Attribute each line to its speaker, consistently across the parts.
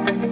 Speaker 1: Hello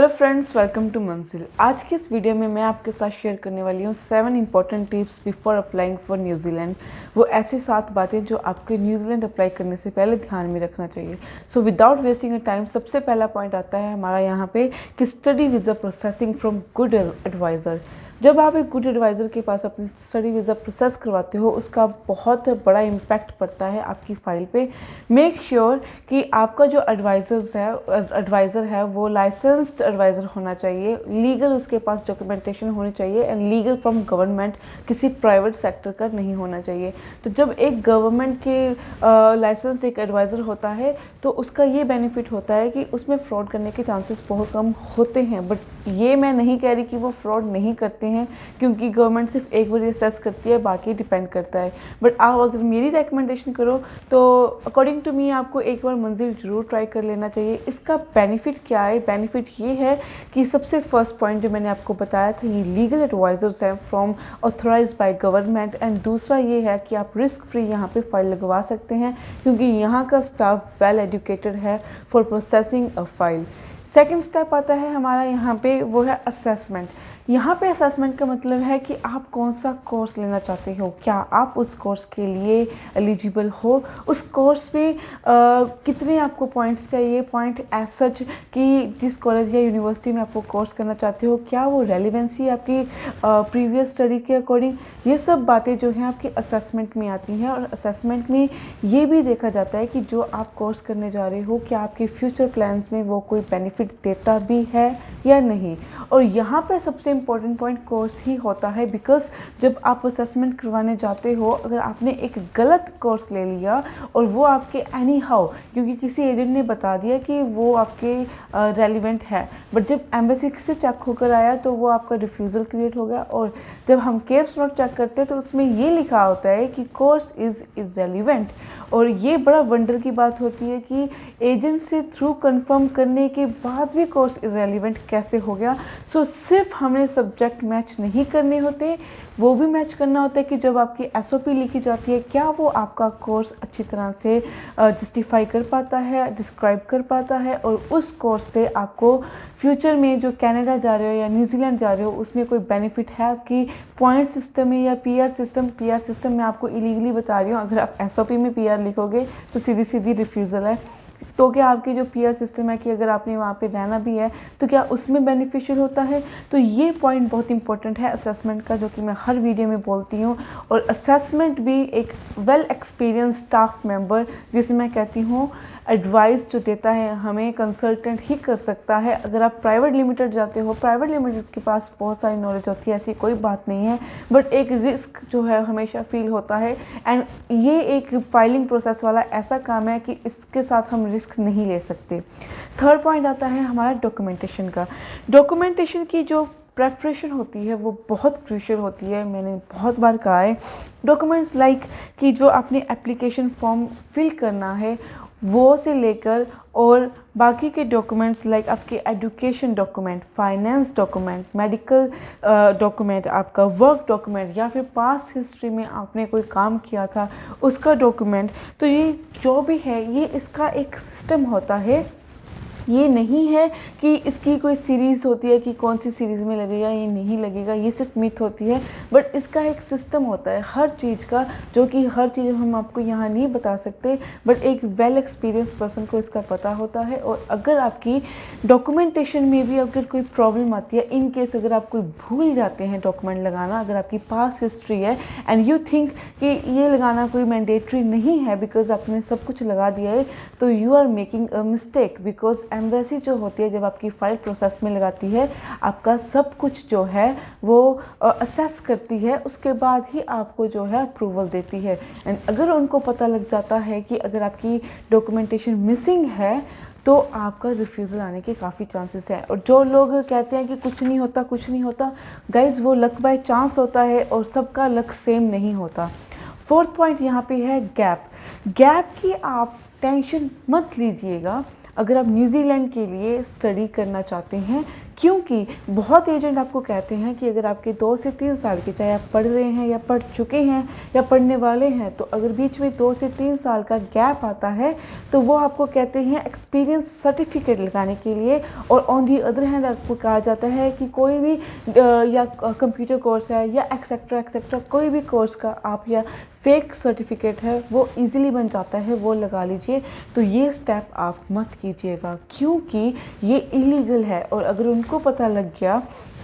Speaker 1: friends, welcome to मंजिल। आज की इस वीडियो में मैं आपके साथ शेयर करने वाली हूँ 7 important tips before applying for New Zealand. वो ऐसी 7 बातें जो आपके न्यूजीलैंड अप्लाई करने से पहले ध्यान में रखना चाहिए। सो विदाउट वेस्टिंग टाइम, सबसे पहला पॉइंट आता है हमारा यहाँ पे कि study visa processing from good adviser. जब आप एक गुड एडवाइज़र के पास अपनी स्टडी वीज़ा प्रोसेस करवाते हो, उसका बहुत बड़ा इम्पैक्ट पड़ता है आपकी फ़ाइल पे। मेक श्योर कि आपका जो एडवाइज़र है वो लाइसेंस्ड एडवाइज़र होना चाहिए, लीगल उसके पास डॉक्यूमेंटेशन होनी चाहिए एंड लीगल फ्रॉम गवर्नमेंट, किसी प्राइवेट सेक्टर का नहीं होना चाहिए। तो जब एक गवर्नमेंट के लाइसेंस एक एडवाइज़र होता है तो उसका ये बेनिफिट होता है कि उसमें फ्रॉड करने के चांसेस बहुत कम होते हैं। बट ये मैं नहीं कह रही कि वो फ्रॉड नहीं करते हैं, क्योंकि गवर्नमेंट सिर्फ एक बार असेस करती है, बाकी डिपेंड करता है। बट आप अगर मेरी रिकमेंडेशन करो तो अकॉर्डिंग टू मी आपको एक बार मंजिल ज़रूर ट्राई कर लेना चाहिए। इसका बेनिफिट क्या है? बेनिफिट ये है कि सबसे फर्स्ट पॉइंट जो मैंने आपको बताया था, ये लीगल एडवाइजर्स हैं from authorised by government. And दूसरा ये है कि आप रिस्क फ्री यहाँ पे फाइल लगवा सकते हैं, क्योंकि यहाँ का स्टाफ वेल एजुकेटेड है for processing a file. Second step आता है हमारा यहाँ पे, वो है असेसमेंट। यहाँ पे असेसमेंट का मतलब है कि आप कौन सा कोर्स लेना चाहते हो, क्या आप उस कोर्स के लिए एलिजिबल हो, उस कोर्स में कितने आपको पॉइंट्स चाहिए, पॉइंट एज सच कि जिस कॉलेज या यूनिवर्सिटी में आपको कोर्स करना चाहते हो, क्या वो रेलिवेंसी आपकी प्रीवियस स्टडी के अकॉर्डिंग। ये सब बातें जो हैं आपकी असेसमेंट में आती हैं। और असेसमेंट में ये भी देखा जाता है कि जो आप कोर्स करने जा रहे हो, क्या आपके फ्यूचर प्लान्स में वो कोई बेनिफिट देता भी है या नहीं। और यहाँ पे सबसे इम्पॉर्टेंट पॉइंट कोर्स ही होता है, बिकॉज जब आप असेसमेंट करवाने जाते हो, अगर आपने एक गलत कोर्स ले लिया और वो आपके एनी हाउ, क्योंकि किसी एजेंट ने बता दिया कि वो आपके रेलिवेंट है, बट जब एम्बेसी से चेक होकर आया तो वो आपका रिफ्यूज़ल क्रिएट हो गया। और जब हम केप्स नोट चेक करते हैं तो उसमें ये लिखा होता है कि कोर्स इज़ इरेलीवेंट। और ये बड़ा वंडर की बात होती है कि एजेंट से थ्रू कंफर्म करने के बाद भी कोर्स इरेलीवेंट कैसे हो गया। सो सिर्फ हमें सब्जेक्ट मैच नहीं करने होते, वो भी मैच करना होता है कि जब आपकी एसओपी लिखी जाती है, क्या वो आपका कोर्स अच्छी तरह से जस्टिफाई कर पाता है, डिस्क्राइब कर पाता है, और उस कोर्स से आपको फ्यूचर में जो कनाडा जा रहे हो या न्यूजीलैंड जा रहे हो उसमें कोई बेनिफिट है आपकी पॉइंट सिस्टम में या पीआर सिस्टम में। आपको इलीगली बता रही हूँ, अगर आप एसओपी में पीआर लिखोगे तो सीधी सीधी रिफ्यूज़ल है। तो क्या आपकी जो पीआर सिस्टम है कि अगर आपने वहाँ पे रहना भी है तो क्या उसमें बेनिफिशियल होता है। तो ये पॉइंट बहुत इंपॉर्टेंट है असेसमेंट का, जो कि मैं हर वीडियो में बोलती हूँ। और असेसमेंट भी एक वेल एक्सपीरियंस स्टाफ मेंबर, जिसे मैं कहती हूँ एडवाइस जो देता है हमें, कंसल्टेंट ही कर सकता है। अगर आप प्राइवेट लिमिटेड जाते हो, प्राइवेट लिमिटेड के पास बहुत सारी नॉलेज होती है, ऐसी कोई बात नहीं है, बट एक रिस्क जो है हमेशा फील होता है। एंड ये एक फाइलिंग प्रोसेस वाला ऐसा काम है कि इसके साथ हम रिस्क नहीं ले सकते। थर्ड पॉइंट आता है हमारा डॉक्यूमेंटेशन का। डॉक्यूमेंटेशन की जो प्रेपरेशन होती है वो बहुत क्रूशियल होती है। मैंने बहुत बार कहा है, डॉक्यूमेंट्स लाइक कि जो आपने एप्लीकेशन फॉर्म फिल करना है वो से लेकर और बाकी के डॉक्यूमेंट्स लाइक आपके education document, finance document, medical document, आपका वर्क डॉक्यूमेंट, या फिर पास्ट हिस्ट्री में आपने कोई काम किया था उसका डॉक्यूमेंट। तो ये जो भी है, ये इसका एक सिस्टम होता है। ये नहीं है कि इसकी कोई सीरीज़ होती है कि कौन सी सीरीज़ में लगेगा, ये नहीं लगेगा, ये सिर्फ मिथ होती है। बट इसका एक सिस्टम होता है हर चीज़ का, जो कि हर चीज़ हम आपको यहाँ नहीं बता सकते, बट एक वेल एक्सपीरियंस पर्सन को इसका पता होता है। और अगर आपकी डॉक्यूमेंटेशन में भी अगर कोई प्रॉब्लम आती है, इन केस अगर आप कोई भूल जाते हैं डॉक्यूमेंट लगाना, अगर आपकी पास्ट हिस्ट्री है एंड यू थिंक कि ये लगाना कोई मैंडेटरी नहीं है बिकॉज आपने सब कुछ लगा दिया है, तो you are making a mistake. Because embassy जो होती है जब आपकी फ़ाइल प्रोसेस में लगाती है, आपका सब कुछ जो है वो असेस करती है, उसके बाद ही आपको जो है अप्रूवल देती है। एंड अगर उनको पता लग जाता है कि अगर आपकी डॉक्यूमेंटेशन मिसिंग है तो आपका रिफ्यूज़ल आने के काफ़ी चांसेस हैं। और जो लोग कहते हैं कि कुछ नहीं होता कुछ नहीं होता, गाइज़ वो लक बाय चांस होता है और सबका लक सेम नहीं होता। फोर्थ पॉइंट यहाँ पे है गैप की आप टेंशन मत लीजिएगा अगर आप न्यूजीलैंड के लिए स्टडी करना चाहते हैं। क्योंकि बहुत एजेंट आपको कहते हैं कि अगर आपके 2 से 3 साल के, चाहे आप पढ़ रहे हैं या पढ़ चुके हैं या पढ़ने वाले हैं, तो अगर बीच में 2 से 3 साल का गैप आता है तो वो आपको कहते हैं एक्सपीरियंस सर्टिफिकेट लगाने के लिए। और ऑन दी अदर हैंड आपको कहा जाता है कि कोई भी या कंप्यूटर कोर्स है या एक्सेट्रा कोई भी कोर्स का आप या फेक सर्टिफिकेट है वो इजीली बन जाता है, वो लगा लीजिए। तो ये स्टेप आप मत कीजिएगा क्योंकि ये इलीगल है। और अगर उनको पता लग गया,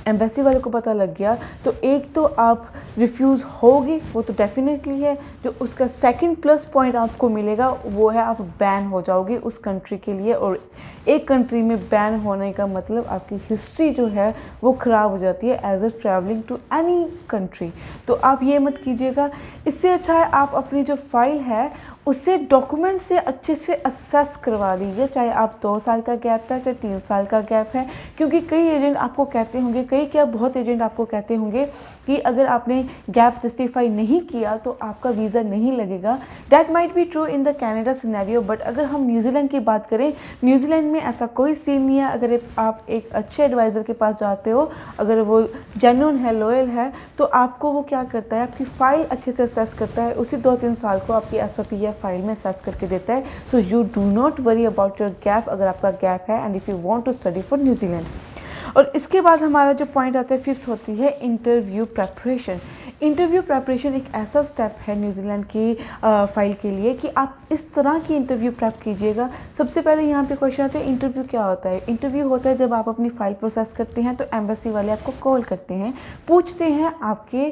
Speaker 1: एम्बेसी वाले को पता लग गया, तो एक तो आप रिफ्यूज़ होगे, वो तो डेफिनेटली है। जो उसका सेकंड प्लस पॉइंट आपको मिलेगा वो है आप बैन हो जाओगे उस कंट्री के लिए। और एक कंट्री में बैन होने का मतलब आपकी हिस्ट्री जो है वो ख़राब हो जाती है as a travelling to any country. तो आप ये मत कीजिएगा। इससे अच्छा है आप अपनी जो फाइल है उसे डॉक्यूमेंट से अच्छे से असेस करवा लीजिए, चाहे आप 2 साल का गैप है चाहे 3 साल का गैप है। क्योंकि कई एजेंट आपको कहते होंगे, बहुत एजेंट आपको कहते होंगे कि अगर आपने गैप जस्टिफाई नहीं किया तो आपका वीज़ा नहीं लगेगा। That might be true in the Canada scenario, but अगर हम न्यूजीलैंड की बात करें, न्यूजीलैंड में ऐसा कोई सीन नहीं है। अगर आप एक अच्छे एडवाइज़र के पास जाते हो, अगर वो जेन्युइन है, लॉयल है, तो आपको वो क्या करता है, आपकी फ़ाइल अच्छे से असेस करता है, उसी 2-3 साल को आपकी SOP या फाइल में असेस करके देता है। So you do not worry about your gap अगर आपका गैप है and if you want to study for New Zealand. और इसके बाद हमारा जो पॉइंट आता है, 5th होती है इंटरव्यू प्रेपरेशन। इंटरव्यू प्रेपरेशन एक ऐसा स्टेप है न्यूजीलैंड की फ़ाइल के लिए कि आप इस तरह की इंटरव्यू प्रेप कीजिएगा। सबसे पहले यहाँ पे क्वेश्चन आता है इंटरव्यू क्या होता है। इंटरव्यू होता है जब आप अपनी फ़ाइल प्रोसेस करते हैं तो एम्बेसी वाले आपको कॉल करते हैं, पूछते हैं आपके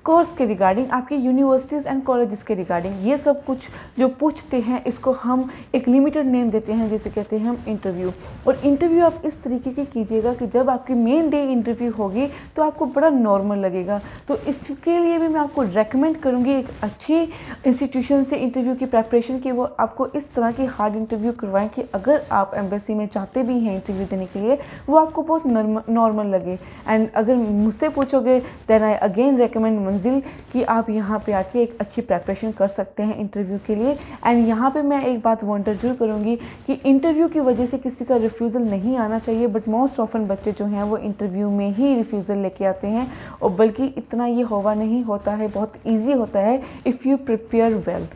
Speaker 1: कोर्स के रिगार्डिंग, आपके यूनिवर्सिटीज़ एंड कॉलेजेस के रिगार्डिंग। ये सब कुछ जो पूछते हैं इसको हम एक लिमिटेड नेम देते हैं, जिसे कहते हैं हम इंटरव्यू। और इंटरव्यू आप इस तरीके की कीजिएगा कि जब आपकी मेन डे इंटरव्यू होगी तो आपको बड़ा नॉर्मल लगेगा। तो इसके लिए भी मैं आपको रेकमेंड करूँगी एक अच्छी इंस्टीट्यूशन से इंटरव्यू की प्रेपरेशन की, वो आपको इस तरह की हार्ड इंटरव्यू करवाएं कि अगर आप एम्बेसी में चाहते भी हैं इंटरव्यू देने के लिए वो आपको बहुत नॉर्मल लगे। एंड अगर मुझसे पूछोगे देन आई अगेन रेकमेंड मंजिल कि आप यहाँ पे आके एक अच्छी प्रेपरेशन कर सकते हैं इंटरव्यू के लिए। एंड यहाँ पे मैं एक बात वॉन्टर जरूर करूँगी कि इंटरव्यू की वजह से किसी का रिफ्यूज़ल नहीं आना चाहिए, बट मोस्ट ऑफन बच्चे जो हैं वो इंटरव्यू में ही रिफ्यूज़ल लेके आते हैं। और बल्कि इतना ये होवा नहीं होता है, बहुत ईजी होता है इफ़ यू प्रिपेयर वेल।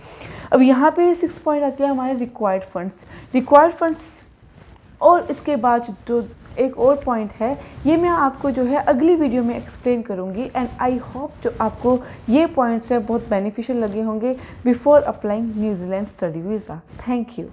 Speaker 1: अब यहाँ पे 6 पॉइंट आती है हमारे रिक्वायर्ड फंड्स। और इसके बाद जो एक और पॉइंट है ये मैं आपको जो है अगली वीडियो में एक्सप्लेन करूंगी। एंड आई होप जो आपको ये पॉइंट्स है बहुत बेनिफिशियल लगे होंगे before applying New Zealand study visa. Thank you.